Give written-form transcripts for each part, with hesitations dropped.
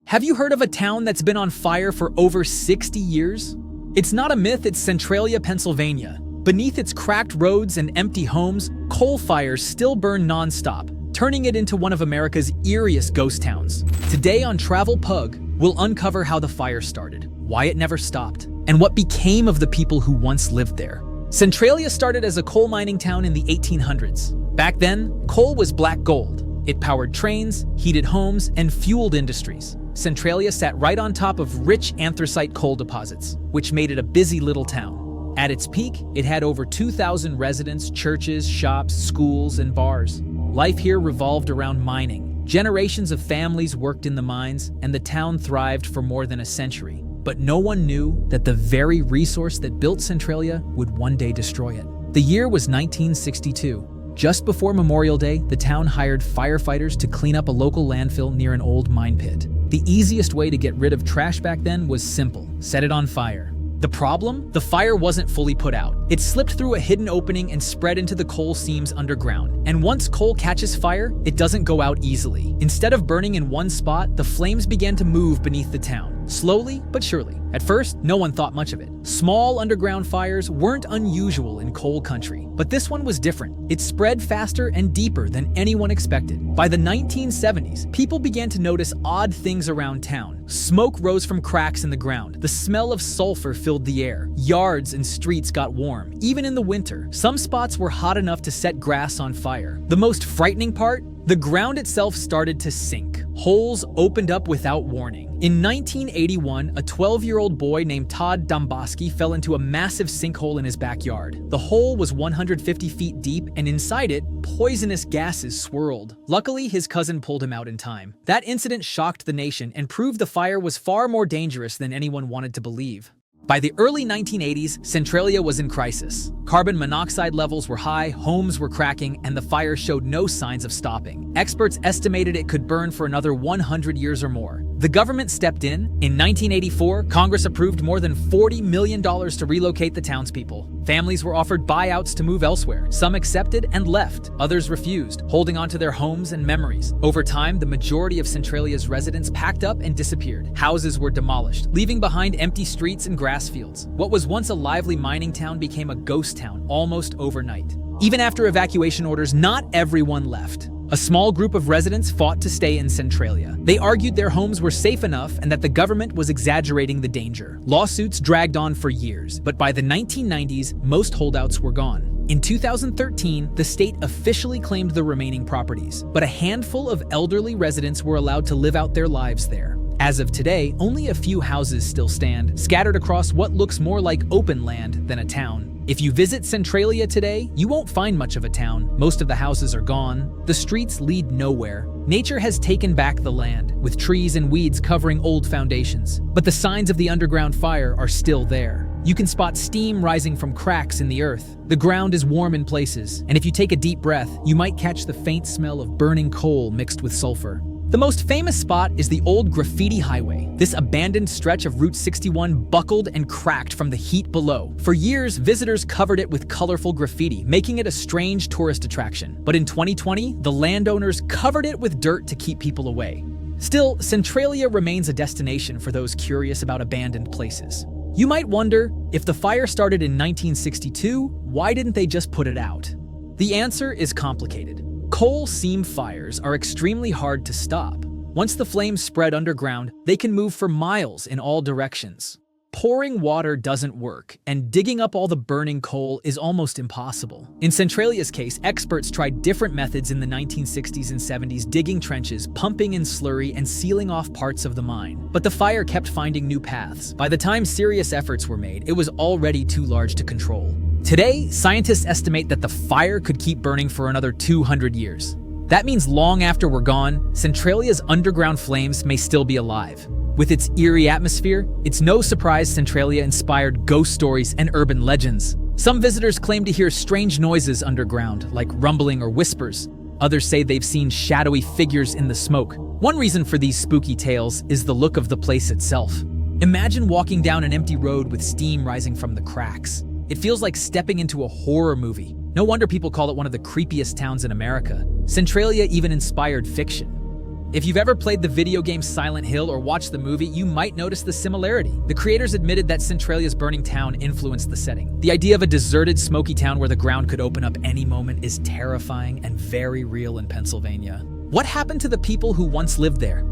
Have you heard of a town that's been on fire for over 60 years? It's not a myth, it's Centralia, Pennsylvania. Beneath its cracked roads and empty homes, coal fires still burn non-stop, turning it into one of America's eeriest ghost towns. Today on Travel Pug, we'll uncover how the fire started, why it never stopped, and what became of the people who once lived there. Centralia started as a coal mining town in the 1800s. Back then, coal was black gold. It powered trains, heated homes, and fueled industries. Centralia sat right on top of rich anthracite coal deposits, which made it a busy little town. At its peak, it had over 2,000 residents, churches, shops, schools, and bars. Life here revolved around mining. Generations of families worked in the mines, and the town thrived for more than a century. But no one knew that the very resource that built Centralia would one day destroy it. The year was 1962. Just before Memorial Day, the town hired firefighters to clean up a local landfill near an old mine pit. The easiest way to get rid of trash back then was simple: set it on fire. The problem? The fire wasn't fully put out. It slipped through a hidden opening and spread into the coal seams underground. And once coal catches fire, it doesn't go out easily. Instead of burning in one spot, the flames began to move beneath the town, slowly but surely. At first, no one thought much of it. Small underground fires weren't unusual in coal country, but this one was different. It spread faster and deeper than anyone expected. By the 1970s, people began to notice odd things around town. Smoke rose from cracks in the ground. The smell of sulfur filled the air. Yards and streets got warm. Even in the winter, some spots were hot enough to set grass on fire. The most frightening part? The ground itself started to sink. Holes opened up without warning. In 1981, a 12-year-old boy named Todd Domboski fell into a massive sinkhole in his backyard. The hole was 150 feet deep, and inside it, poisonous gases swirled. Luckily, his cousin pulled him out in time. That incident shocked the nation and proved the fire was far more dangerous than anyone wanted to believe. By the early 1980s, Centralia was in crisis. Carbon monoxide levels were high, homes were cracking, and the fire showed no signs of stopping. Experts estimated it could burn for another 100 years or more. The government stepped in. In 1984, Congress approved more than $40 million to relocate the townspeople. Families were offered buyouts to move elsewhere. Some accepted and left. Others refused, holding on to their homes and memories. Over time, the majority of Centralia's residents packed up and disappeared. Houses were demolished, leaving behind empty streets and grass fields. What was once a lively mining town became a ghost town almost overnight. Even after evacuation orders, not everyone left. A small group of residents fought to stay in Centralia. They argued their homes were safe enough and that the government was exaggerating the danger. Lawsuits dragged on for years, but by the 1990s, most holdouts were gone. In 2013, the state officially claimed the remaining properties, but a handful of elderly residents were allowed to live out their lives there. As of today, only a few houses still stand, scattered across what looks more like open land than a town. If you visit Centralia today, you won't find much of a town. Most of the houses are gone. The streets lead nowhere. Nature has taken back the land, with trees and weeds covering old foundations. But the signs of the underground fire are still there. You can spot steam rising from cracks in the earth. The ground is warm in places, and if you take a deep breath, you might catch the faint smell of burning coal mixed with sulfur. The most famous spot is the old graffiti highway. This abandoned stretch of Route 61 buckled and cracked from the heat below. For years, visitors covered it with colorful graffiti, making it a strange tourist attraction. But in 2020, the landowners covered it with dirt to keep people away. Still, Centralia remains a destination for those curious about abandoned places. You might wonder, if the fire started in 1962, why didn't they just put it out? The answer is complicated. Coal seam fires are extremely hard to stop. Once the flames spread underground, they can move for miles in all directions. Pouring water doesn't work, and digging up all the burning coal is almost impossible. In Centralia's case, experts tried different methods in the 1960s and 70s, digging trenches, pumping in slurry, and sealing off parts of the mine. But the fire kept finding new paths. By the time serious efforts were made, it was already too large to control. Today, scientists estimate that the fire could keep burning for another 200 years. That means long after we're gone, Centralia's underground flames may still be alive. With its eerie atmosphere, it's no surprise Centralia inspired ghost stories and urban legends. Some visitors claim to hear strange noises underground, like rumbling or whispers. Others say they've seen shadowy figures in the smoke. One reason for these spooky tales is the look of the place itself. Imagine walking down an empty road with steam rising from the cracks. It feels like stepping into a horror movie. No wonder people call it one of the creepiest towns in America. Centralia even inspired fiction. If you've ever played the video game Silent Hill or watched the movie, you might notice the similarity. The creators admitted that Centralia's burning town influenced the setting. The idea of a deserted, smoky town where the ground could open up any moment is terrifying and very real in Pennsylvania. What happened to the people who once lived there?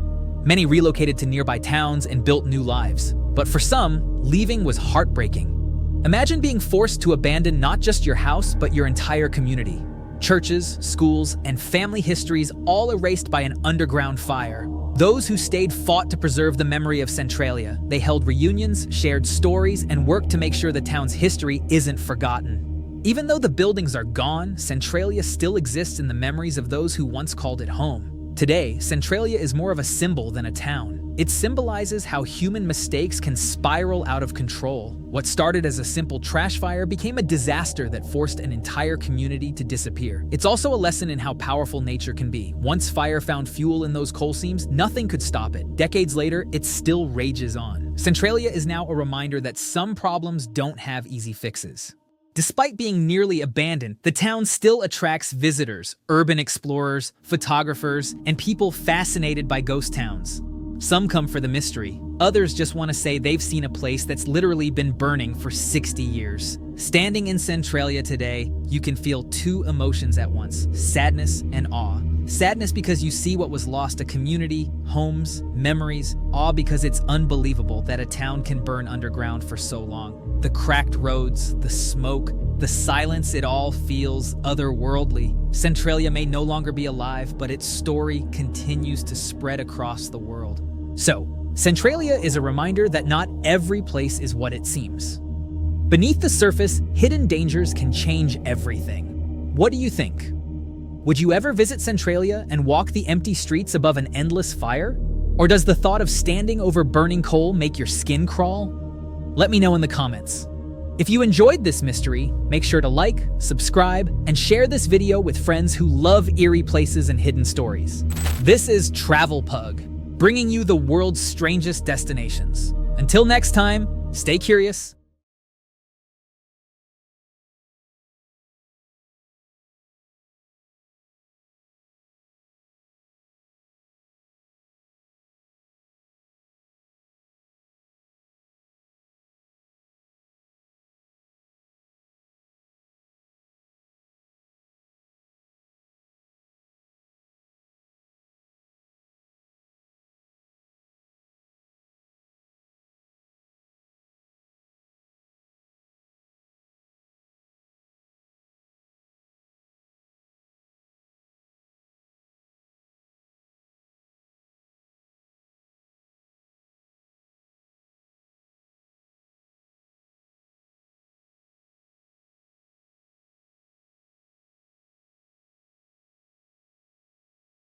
Many relocated to nearby towns and built new lives. But for some, leaving was heartbreaking. Imagine being forced to abandon not just your house, but your entire community. Churches, schools, and family histories all erased by an underground fire. Those who stayed fought to preserve the memory of Centralia. They held reunions, shared stories, and worked to make sure the town's history isn't forgotten. Even though the buildings are gone, Centralia still exists in the memories of those who once called it home. Today, Centralia is more of a symbol than a town. It symbolizes how human mistakes can spiral out of control. What started as a simple trash fire became a disaster that forced an entire community to disappear. It's also a lesson in how powerful nature can be. Once fire found fuel in those coal seams, nothing could stop it. Decades later, it still rages on. Centralia is now a reminder that some problems don't have easy fixes. Despite being nearly abandoned, the town still attracts visitors, urban explorers, photographers, and people fascinated by ghost towns. Some come for the mystery. Others just want to say they've seen a place that's literally been burning for 60 years. Standing in Centralia today, you can feel two emotions at once: sadness and awe. Sadness because you see what was lost, a community, homes, memories. Awe because it's unbelievable that a town can burn underground for so long. The cracked roads, the smoke, the silence, it all feels otherworldly. Centralia may no longer be alive, but its story continues to spread across the world. So, Centralia is a reminder that not every place is what it seems. Beneath the surface, hidden dangers can change everything. What do you think? Would you ever visit Centralia and walk the empty streets above an endless fire? Or does the thought of standing over burning coal make your skin crawl? Let me know in the comments. If you enjoyed this mystery, make sure to like, subscribe, and share this video with friends who love eerie places and hidden stories. This is Travel Pug, bringing you the world's strangest destinations. Until next time, stay curious,